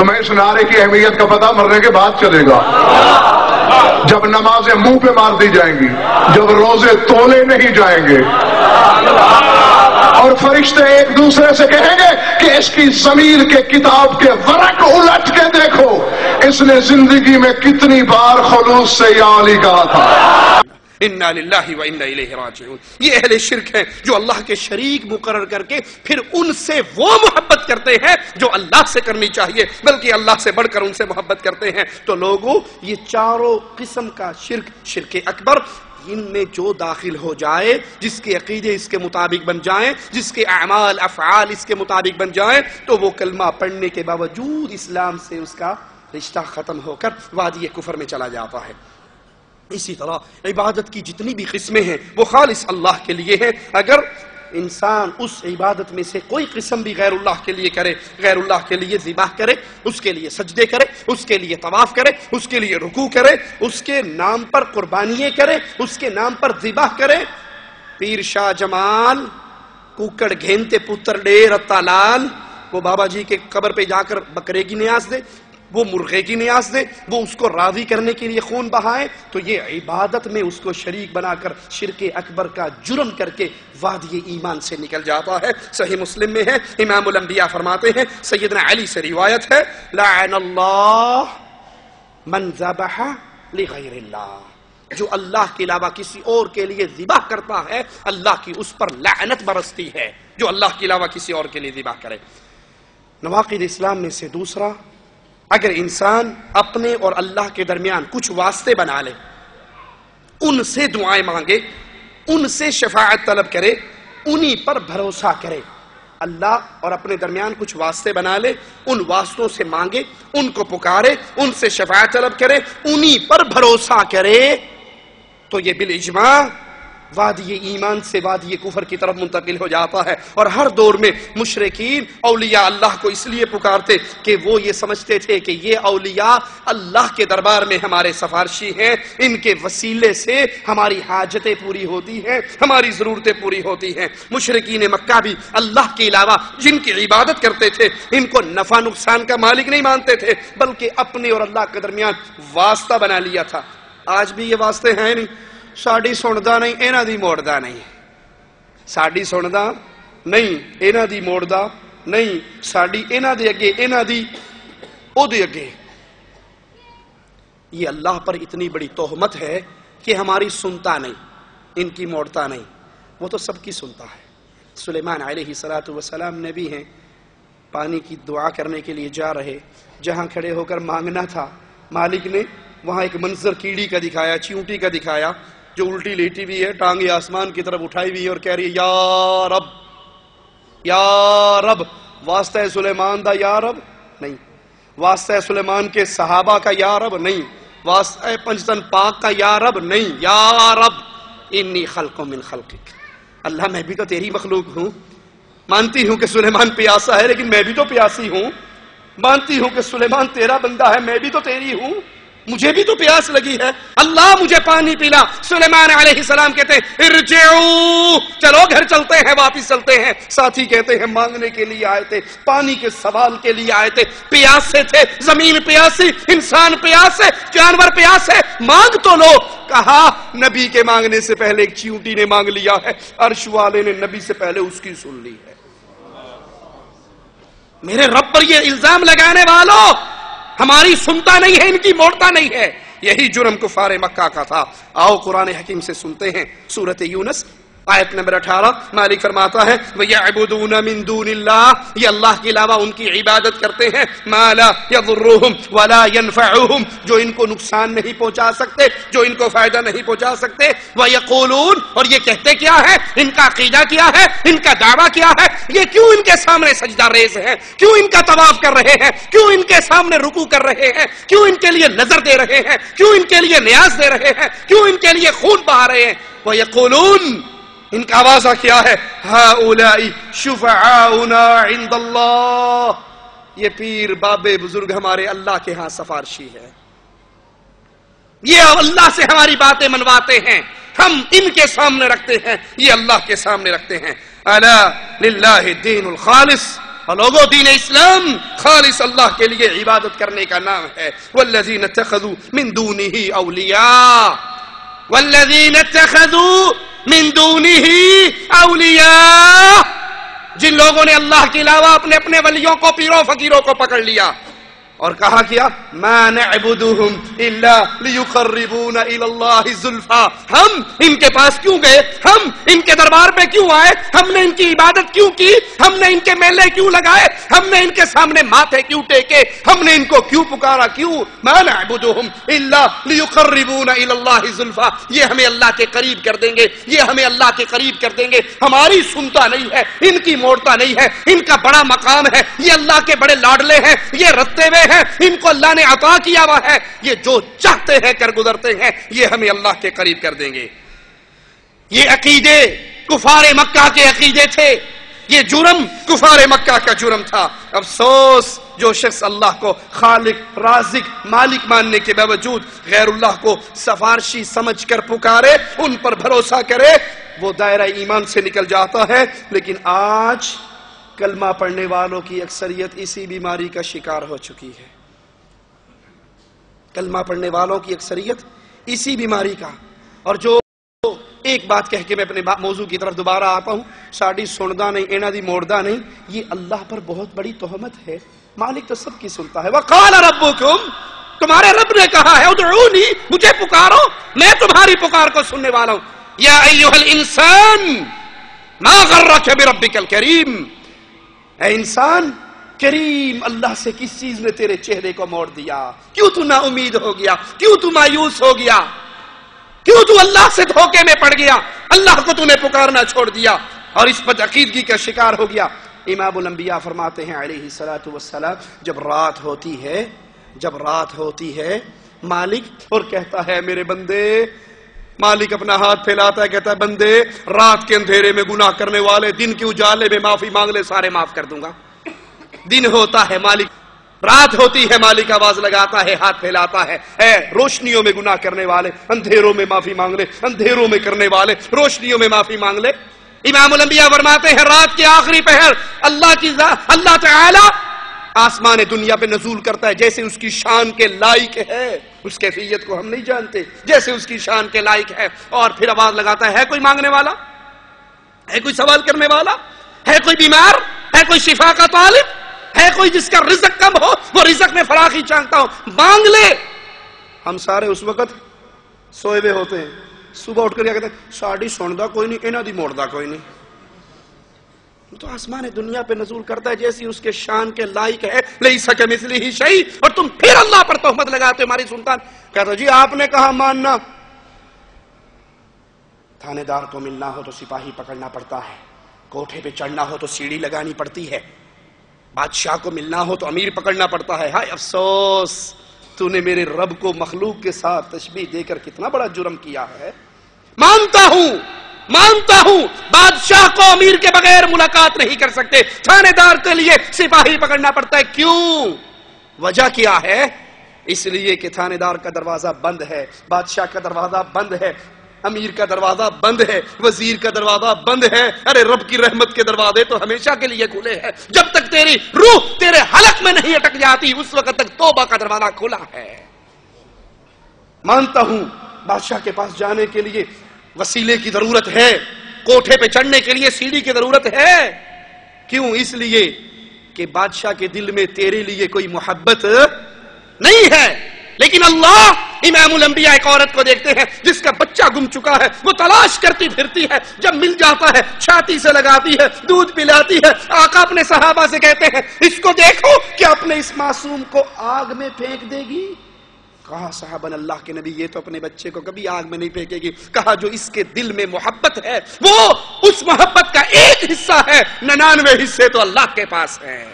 تمہیں اس نعرے کی اہمیت کا پتہ مرنے کے بعد چلے گا، جب نمازیں منہ پہ مار دی جائیں گی، جب روزے تولے نہیں جائیں گے، اور فرشتے ایک دوسرے سے کہیں گے کہ اس کی ضمیر کے کتاب کے ورق الٹ کے دیکھو اس نے زندگی میں کتنی بار خلوص سے یا علی کہا تھا۔ انا للہ و انا الیہ راجعون۔ یہ اہل شرک ہیں جو اللہ کے شریک مقرر کر کے پھر ان سے وہ محبت کرتے ہیں جو اللہ سے کرنی چاہیے، بلکہ اللہ سے بڑھ کر ان سے محبت کرتے ہیں۔ تو لوگوں، یہ چاروں قسم کا شرک، شرک اکبر، ان میں جو داخل ہو جائے، جس کے عقیدے اس کے مطابق بن جائیں، جس کے اعمال افعال اس کے مطابق بن جائیں، تو وہ کلمہ پڑھنے کے باوجود اسلام سے اس کا رشتہ ختم ہو کر وادی کفر میں چلا جاتا ہے۔ اسی طرح عبادت کی جتنی بھی قسمیں ہیں وہ خالص اللہ کے لیے ہیں۔ اگر انسان اس عبادت میں سے کوئی قسم بھی غیر اللہ کے لیے کرے، غیر اللہ کے لیے ذبح کرے، اس کے لیے سجدے کرے، اس کے لیے طواف کرے، اس کے لیے رکوع کرے، اس کے نام پر قربانیاں کرے، اس کے نام پر ذبح کرے، پیر شاہ جمال، کوکڑ گھینتے پتر ڈے رتا لال، وہ بابا جی کے قبر پہ جا کر بکرے کی نیاز دے، وہ مرغے کی نیاز دے، وہ اس کو راضی کرنے کے لیے خون بہائے، تو یہ عبادت میں اس کو شریک بنا کر شرک اکبر کا جرم کر کے وادی ایمان سے نکل جاتا ہے۔ صحیح مسلم میں ہے، امام الانبیاء فرماتے ہیں، سیدنا علی سے روایت ہے، لعن اللہ من ذبح لغیر اللہ، جو اللہ کے علاوہ کسی اور کے لیے ذبح کرتا ہے اللہ کی اس پر لعنت برستی ہے، جو اللہ کے علاوہ کسی اور کے لیے ذبح کرے۔ نواقض اسلام میں سے دوسرا، اگر انسان اپنے اور اللہ کے درمیان کچھ واسطے بنا لے، ان سے دعائیں مانگے، ان سے شفاعت طلب کرے، انہی پر بھروسہ کرے، اللہ اور اپنے درمیان کچھ واسطے بنا لے، ان واسطوں سے مانگے، ان کو پکارے، ان سے شفاعت طلب کرے، انہی پر بھروسہ کرے، تو یہ بالاجماع وادی ایمان سے وادی کفر کی طرف منتقل ہو جاتا ہے۔ اور ہر دور میں مشرکین اولیاء اللہ کو اس لیے پکارتے کہ وہ یہ سمجھتے تھے کہ یہ اولیاء اللہ کے دربار میں ہمارے سفارشی ہیں، ان کے وسیلے سے ہماری حاجتیں پوری ہوتی ہیں، ہماری ضرورتیں پوری ہوتی ہیں۔ مشرکین مکہ بھی اللہ کے علاوہ جن کی عبادت کرتے تھے ان کو نفع نقصان کا مالک نہیں مانتے تھے، بلکہ اپنے اور اللہ کے درمیان واسطہ بنا لیا تھا۔ آج بھی یہ واسطے ہیں نہیں، ساڑی سندا نہیں اینا دی موڑدا نہیں، ساڑی سندا نہیں اینا دی موڑدا نہیں، ساڑی اینا دے اگے اینا دی او دے اگے۔ یہ اللہ پر اتنی بڑی تہمت ہے کہ ہماری سنتا نہیں، ان کی موڑتا نہیں، وہ تو سب کی سنتا ہے۔ سلیمان علیہ السلام نبی ہیں، پانی کی دعا کرنے کے لیے جا رہے، جہاں کھڑے ہو کر مانگنا تھا مالک نے وہاں ایک منظر کیڑی کا دکھایا، چیونٹی کا دکھایا، جو الٹی لیٹی بھی ہے، ٹانگیں آسمان کی طرف اٹھائی بھی ہے اور کہہ رہی ہے یا رب یا رب۔ واسطہ ہے سلیمان دا یا رب نہیں، واسطہ ہے سلیمان کے صحابہ کا یا رب نہیں، واسطہ ہے پنجتن پاک کا یا رب نہیں، یا رب انی خلق من خلقک، اللہ میں بھی تو تیری مخلوق ہوں، مانتی ہوں کہ سلیمان پیاسا ہے لیکن میں بھی تو پیاسی ہوں، مانتی ہوں کہ سلیمان تیرا بندہ ہے میں بھی تو تیری ہوں، مجھے بھی تو پیاس لگی ہے، اللہ مجھے پانی پلا۔ سلیمان علیہ السلام کہتے ہیں ارجعوا، چلو گھر چلتے ہیں، واپس چلتے ہیں۔ ساتھی کہتے ہیں مانگنے کے لیے آئے تھے، پانی کے سوال کے لیے آئے تھے، پیاسے تھے، زمین پیاسی، انسان پیاسے، جانور پیاسے، مانگ تو لو۔ کہا نبی کے مانگنے سے پہلے ایک چیونٹی نے مانگ لیا ہے، عرش والے نے نبی سے پہلے اس کی سن لی ہے۔ میرے رب پر یہ الزام لگانے والوں، ہماری سنتا نہیں ہے، ان کی موڑتا نہیں ہے، یہی جرم کفار مکہ کا تھا۔ آؤ قرآن حکیم سے سنتے ہیں سورۃ یونس آیت نمبر 18، مالک فرماتا ہے وَيَعْبُدُونَ مِن دُونِ اللَّهِ، یہ اللہ کے علاوہ ان کی عبادت کرتے ہیں، مَا لَا يَضُرُّهُمْ وَلَا يَنْفَعُهُمْ، جو ان کو نقصان نہیں پہنچا سکتے، جو ان کو فائدہ نہیں پہنچا سکتے۔ وَيَقُولُونَ، اور یہ کہتے کیا ہے، ان کا عقیدہ کیا ہے، ان کا دعویٰ کیا ہے، یہ کیوں ان کے سامنے سجدہ ریز ہیں، کیوں ان کا طواف کر رہے ہیں، کیوں ان کے سامنے رکوع کر رہے ہیں، کیوں ان کے لیے نظر دے رہے ہیں، کیوں ان کے لیے نیاز دے رہے ہیں، کیوں ان کے لیے خون بہا رہے ہیں۔ وَيَقُولُونَ، ان کا آوازہ کیا ہے، ہؤلاء شفعاؤنا عند اللہ، یہ پیر بابے بزرگ ہمارے اللہ کے ہاں سفارشی ہے، یہ اللہ سے ہماری باتیں منواتے ہیں، ہم ان کے سامنے رکھتے ہیں، یہ اللہ کے سامنے رکھتے ہیں۔ الا للہ الدین الخالص، اور لوگوں دین اسلام خالص اللہ کے لیے عبادت کرنے کا نام ہے. والذین اتخذوا من دونہ اولیاء، والذین اتخذوا من دونہ اولیاء، جن لوگوں نے اللہ کے علاوہ اپنے اپنے ولیوں کو، پیروں فقیروں کو پکڑ لیا اور کہا کیا ما نعبدهم الا ليقربونا الى الله زلفى، ہم ان کے پاس کیوں گئے، ہم ان کے دربار پہ کیوں آئے، ہم نے ان کی عبادت کیوں کی، ہم نے ان کے میلے کیوں لگائے، ہم نے ان کے سامنے ماتھے کیوں ٹیکے، ہم نے ان کو کیوں پکارا، کیوں؟ ما نعبدهم الا ليقربونا الى الله زلفى، یہ ہمیں اللہ کے قریب کر دیں گے، یہ ہمیں اللہ کے قریب کر دیں گے. ہماری سنتا نہیں ہے، ان کی موڑتا نہیں ہے، ان کا بڑا مقام ہے، یہ اللہ کے بڑے لاڈلے ہیں، یہ رتے ہوئے ہیں، ان کو اللہ نے عطا کیا ہوا ہے، یہ جو چاہتے ہیں کر گزرتے ہیں، یہ ہمیں اللہ کے قریب کر دیں گے. یہ عقیدے کفار مکہ کے عقیدے تھے، یہ جرم کفار مکہ کا جرم تھا. افسوس جو شخص اللہ کو خالق، رازق، مالک ماننے کے باوجود غیر اللہ کو سفارشی سمجھ کر پکارے، ان پر بھروسہ کرے، وہ دائرہ ایمان سے نکل جاتا ہے. لیکن آج کلمہ پڑھنے والوں کی اکثریت اسی بیماری کا شکار ہو چکی ہے. کلمہ پڑھنے والوں کی اکثریت اسی بیماری کا. اور جو ایک بات کہہ کے میں اپنے موضوع کی طرف دوبارہ آتا ہوں، ساڑی سندا نہیں، اینا دی موڑدا نہیں، یہ اللہ پر بہت بڑی تہمت ہے. مالک تو سب کی سنتا ہے. وقال ربکم، تمہارے رب نے کہا ہے ادعونی، مجھے پکارو، میں تمہاری پکار کو سننے والا ہوں. یا ایھا الانسان ما غرک بربک الکریم، اے انسان، کریم اللہ سے کس چیز نے تیرے چہرے کو موڑ دیا؟ کیوں تو نا امید ہو گیا؟ کیوں تو مایوس ہو گیا؟ کیوں تو اللہ سے دھوکے میں پڑ گیا؟ اللہ کو تو نے پکارنا چھوڑ دیا اور اس بد عقیدگی کا شکار ہو گیا. امام الانبیاء فرماتے ہیں علیہ الصلوۃ والسلام، جب رات ہوتی ہے مالک اور کہتا ہے میرے بندے، مالک اپنا ہاتھ پھیلاتا ہے، کہتا ہے بندے، رات کے اندھیرے میں گناہ کرنے والے دن کے اجالے میں معافی مانگ لے، سارے معاف کر دوں گا. دن ہوتا ہے مالک، رات ہوتی ہے مالک آواز لگاتا ہے، ہاتھ پھیلاتا ہے، اے روشنیوں میں گناہ کرنے والے اندھیروں میں معافی مانگ لے، اندھیروں میں کرنے والے روشنیوں میں معافی مانگ لے. امام الانبیاء فرماتے ہیں رات کے آخری پہر اللہ تعالی آسمان دنیا پہ نزول کرتا ہے جیسے اس کی شان کے لائق ہے. اس کیفیت کو ہم نہیں جانتے، جیسے اس کی شان کے لائق ہے. اور پھر آواز لگاتا ہے کوئی مانگنے والا، ہے کوئی سوال کرنے والا، ہے کوئی بیمار، ہے کوئی شفا کا طالب، ہے کوئی جس کا رزق کم ہو، وہ رزق میں فراخی چاہتا ہو، مانگ لے. ہم سارے اس وقت سوئے ہوئے ہوتے ہیں، صبح اٹھ کر کیا کہتے ہیں ساڑی سندا کوئی نہیں، اینا دی موڑدا کوئی نہیں. تو آسمان دنیا پہ نزول کرتا ہے جیسی اس کے شان کے لائق ہے، لیس کمثلہ شیء، اور تم پھر اللہ پر تہمت لگاتے ہو. ہماری سلطان کہتا جی آپ نے کہا ماننا. تھانے دار کو ملنا ہو تو سپاہی پکڑنا پڑتا ہے، کوٹھے پہ چڑھنا ہو تو سیڑھی لگانی پڑتی ہے، بادشاہ کو ملنا ہو تو امیر پکڑنا پڑتا ہے. ہائے افسوس، تو نے میرے رب کو مخلوق کے ساتھ تشبیہ دے کر کتنا بڑا جرم کیا ہے. مانتا ہوں بادشاہ کو امیر کے بغیر ملاقات نہیں کر سکتے، تھانے دار کے لیے سپاہی پکڑنا پڑتا ہے. کیوں؟ وجہ کیا ہے؟ اس لیے کہ تھانے دار کا دروازہ بند ہے، بادشاہ کا دروازہ بند ہے، امیر کا دروازہ بند ہے، وزیر کا دروازہ بند ہے. ارے رب کی رحمت کے دروازے تو ہمیشہ کے لیے کھلے ہیں. جب تک تیری روح تیرے حلق میں نہیں اٹک جاتی اس وقت تک توبہ کا دروازہ کھلا ہے. مانتا ہوں بادشاہ کے پاس جانے کے لیے وسیلے کی ضرورت ہے، کوٹھے پہ چڑھنے کے لیے سیڑھی کی ضرورت ہے. کیوں؟ اس لیے کہ بادشاہ کے دل میں تیرے لیے کوئی محبت نہیں ہے. لیکن اللہ، امام الانبیاء ایک عورت کو دیکھتے ہیں جس کا بچہ گم چکا ہے، وہ تلاش کرتی پھرتی ہے، جب مل جاتا ہے چھاتی سے لگاتی ہے، دودھ پلاتی ہے. آقا اپنے صحابہ سے کہتے ہیں اس کو دیکھو کہ اپنے اس معصوم کو آگ میں پھینک دے گی. کہا صحابہ اللہ کے نبی یہ تو اپنے بچے کو کبھی آگ میں نہیں پھینکے گی. کہا جو اس کے دل میں محبت ہے وہ اس محبت کا ایک حصہ ہے، 99 حصے تو اللہ کے پاس ہے.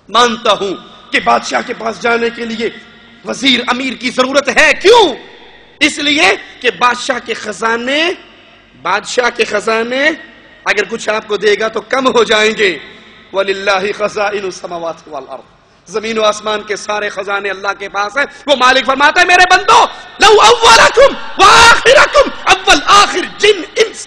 مانتا ہوں کہ بادشاہ کے پاس جانے کے لیے وزیر امیر کی ضرورت ہے. کیوں؟ اس لیے کہ بادشاہ کے خزانے اگر کچھ آپ کو دے گا تو کم ہو جائیں گے. وَلِلَّهِ خَزَائِنُ السَّمَاوَاتِ وَالْأَرْضِ، زمین و آسمان کے سارے خزانے اللہ کے پاس ہیں. وہ مالک فرماتا ہے میرے بندو، لو اولکم وآخرکم، اول آخر جن انس